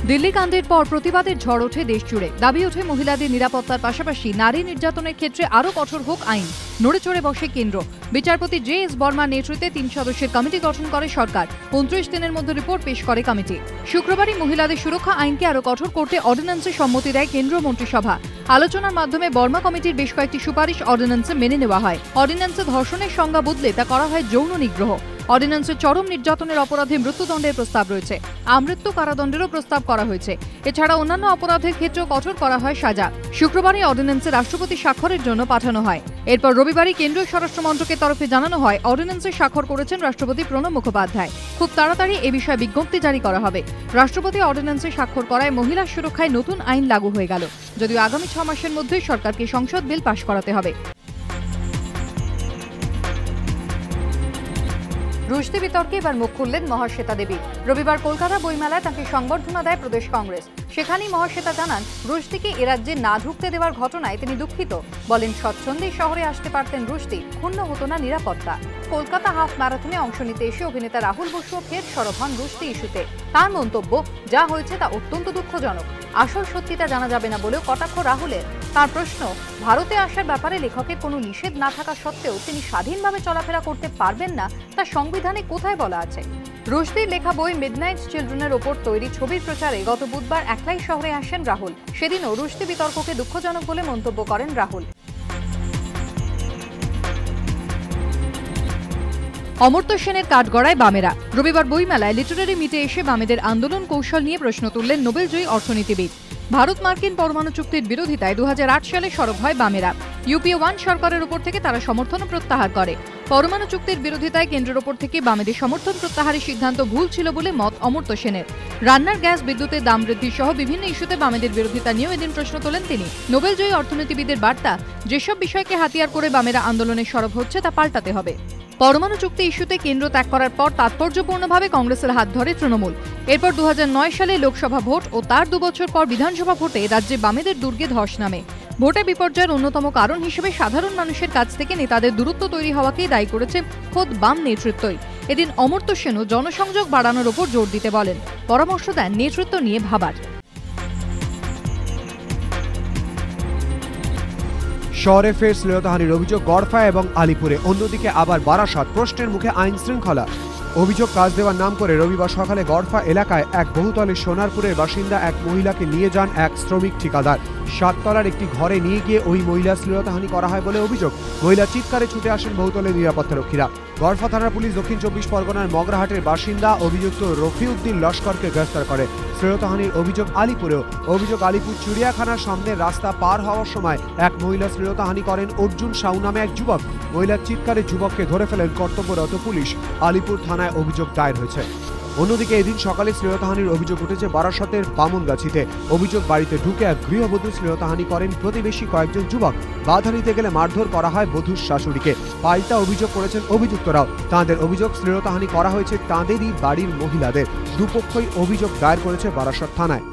দিল্লি কাণ্ডের পর প্রতিবাদের ঝড় ওঠে দেশ জুড়ে। দাবি ওঠে মহিলাদের নিরাপত্তার পাশাপাশি নারী নির্যাতনের ক্ষেত্রে আরও কঠোর হোক আইন। নড়ে চড়ে বসে কেন্দ্র। বিচারপতি JS বর্মার নেতৃত্বে 3 সদস্যের কমিটি গঠন করে সরকার। 29 দিনের মধ্যে রিপোর্ট পেশ করে কমিটি। শুক্রবারই মহিলাদের সুরক্ষা আইনকে আরও কঠোর করতে অর্ডিন্যান্সে সম্মতি দেয় কেন্দ্রীয় মন্ত্রিসভা। আলোচনার মাধ্যমে বর্মা কমিটির বেশ কয়েকটি সুপারিশ অর্ডিন্যান্সে মেনে নেওয়া হয়। অর্ডিন্যান্সে ধর্ষণের সংজ্ঞা বদলে তা করা হয় যৌন নিগ্রহ। অর্ডিন্যান্সে চরম নির্যাতনের অপরাধে মৃত্যুদণ্ডের প্রস্তাব রয়েছে। আমৃত্যু কারাদণ্ডেরও প্রস্তাব করা হয়েছে। এছাড়া অন্যান্য অপরাধের ক্ষেত্রেও কঠোর করা হয় সাজা। শুক্রবারই অর্ডিন্যান্সে রাষ্ট্রপতি স্বাক্ষরের জন্য পাঠানো হয়। এরপর রবিবারই কেন্দ্রীয় স্বরাষ্ট্র মন্ত্রকের তরফে জানানো হয় অর্ডিন্যান্সে স্বাক্ষর করেছেন রাষ্ট্রপতি প্রণব মুখোপাধ্যায়। খুব তাড়াতাড়ি এ বিষয়ে বিজ্ঞপ্তি জারি করা হবে। রাষ্ট্রপতি অর্ডিন্যান্সে স্বাক্ষর করায় মহিলা সুরক্ষায় নতুন আইন লাগু হয়ে গেল। যদিও আগামী 6 মাসের মধ্যে সরকারকে সংসদ বিল পাশ করাতে হবে। রুশদি বিতর্কে এবার মুখ খুললেন মহাশ্বেতা দেবী। রবিবার কলকাতা বইমেলায় তাঁকে সংবর্ধনা দেয় প্রদেশ কংগ্রেস। সেখানেই মহাশ্বেতা জানান রুশদিকে এ রাজ্যে না ঢুকতে দেওয়ার ঘটনায় তিনি দুঃখিত। বলেন স্বচ্ছন্দেই শহরে আসতে পারতেন রুশদি, ক্ষুণ্ণ হতো না নিরাপত্তা। কলকাতা হাফ ম্যারাথনে অংশ নিতে এসে অভিনেতা রাহুল বসুও ফের সরব হন রুশদি ইস্যুতে। তার মন্তব্য, যা হয়েছে তা অত্যন্ত দুঃখজনক। আসল সত্যিটা জানা যাবে না বলেও কটাক্ষ রাহুলের। তার প্রশ্ন, ভারতে আসার ব্যাপারে লেখকের কোনো নিষেধ না থাকা সত্ত্বেও তিনি স্বাধীনভাবে চলাফেরা করতে পারবেন না, তা সংবিধানে কোথায় বলা আছে? রুশদির লেখা বই মিডনাইট চিলড্রেনের ওপর তৈরি ছবির প্রচারে গত বুধবার একলাই শহরে আসেন রাহুল। সেদিনও রুশদি বিতর্ককে দুঃখজনক বলে মন্তব্য করেন রাহুল। অমর্ত্য সেনের কাঠগড়ায় বামেরা। রবিবার বইমেলায় লিটারারি মিটে এসে বামেদের আন্দোলন কৌশল নিয়ে প্রশ্ন তুললেন নোবেলজয়ী অর্থনীতিবিদ। ভারত মার্কিন পরমাণু চুক্তির বিরোধিতায় 2008 সালে সরব হয় বামেরা। UPA 1 সরকারের উপর থেকে তারা সমর্থন প্রত্যাহার করে। পরমাণু চুক্তির বিরোধিতায় কেন্দ্রের ওপর থেকে বামেদের সমর্থন প্রত্যাহারের সিদ্ধান্ত ভুল ছিল বলে মত অমর্ত্য সেনের। রান্নার গ্যাস, বিদ্যুতের দাম বৃদ্ধি সহ বিভিন্ন ইস্যুতে বামেদের বিরোধিতা নিয়েও এদিন প্রশ্ন তোলেন তিনি। নোবেলজয়ী অর্থনীতিবিদের বার্তা, যেসব বিষয়কে হাতিয়ার করে বামেরা আন্দোলনে সরব হচ্ছে তা পাল্টাতে হবে। পরমাণু চুক্তি ইস্যুতে কেন্দ্র ত্যাগ করার পর তাৎপর্যপূর্ণভাবে কংগ্রেসের হাত ধরে তৃণমূল। এরপর 2009 সালে লোকসভা ভোট ও তার 2 বছর পর বিধানসভা ভোটে রাজ্যে বামেদের দুর্গে ধস নামে। ভোটে বিপর্যয়ের অন্যতম কারণ হিসেবে সাধারণ মানুষের কাছ থেকে নেতাদের দূরত্ব তৈরি হওয়াকেই দায়ী করেছে খোদ বাম নেতৃত্বই। এদিন অমর্ত্য সেনও জনসংযোগ বাড়ানোর ওপর জোর দিতে বলেন। পরামর্শ দেন নেতৃত্ব নিয়ে ভাবার। শহরে ফের শ্লীলতাহানির অভিযোগ গড়ফা এবং আলিপুরে। অন্যদিকে আবার বারাসাত। প্রশ্নের মুখে আইন শৃঙ্খলা। অভিযোগ, কাজ দেওয়ার নাম করে রবিবার সকালে গড়ফা এলাকায় এক বহুতলের সোনারপুরের বাসিন্দা এক মহিলাকে নিয়ে যান এক শ্রমিক ঠিকাদার। 7 তলার একটি ঘরে নিয়ে গিয়ে ওই মহিলার শ্লীলতাহানি করা হয় বলে অভিযোগ। মহিলার চিৎকারে ছুটে আসেন বহুতলের নিরাপত্তারক্ষীরা। গড়ফা থানার পুলিশ দক্ষিণ 24 পরগনার মগরাহাটের বাসিন্দা অভিযুক্ত রফিউদ্দিন লস্করকে গ্রেফতার করে। শ্লীলতাহানির অভিযোগ আলিপুরেও। অভিযোগ, আলিপুর চিড়িয়াখানার সামনে রাস্তা পার হওয়ার সময় এক মহিলা শ্লীলতাহানি করেন অর্জুন সাউ নামে এক যুবক। মহিলার চিৎকারে যুবককে ধরে ফেলেন কর্তব্যরত পুলিশ। আলিপুর থানায় অভিযোগ দায়ের হয়েছে। অন্যদিকে এদিন সকালে শ্লীলতাহানির অভিযোগ উঠেছে বারাসতের বামনগাছিতে। অভিযোগ, বাড়িতে ঢুকে এক গৃহবধূ শ্লীলতাহানি করেন প্রতিবেশী কয়েকজন যুবক। বাধা নিতে গেলে মারধর করা হয় বধূর শাশুড়িকে। পাল্টা অভিযোগ করেছেন অভিযুক্তরাও। তাঁদের অভিযোগ, শ্লীলতাহানি করা হয়েছে তাঁদেরই বাড়ির মহিলাদের। দুপক্ষই অভিযোগ দায়ের করেছে বারাসত থানায়।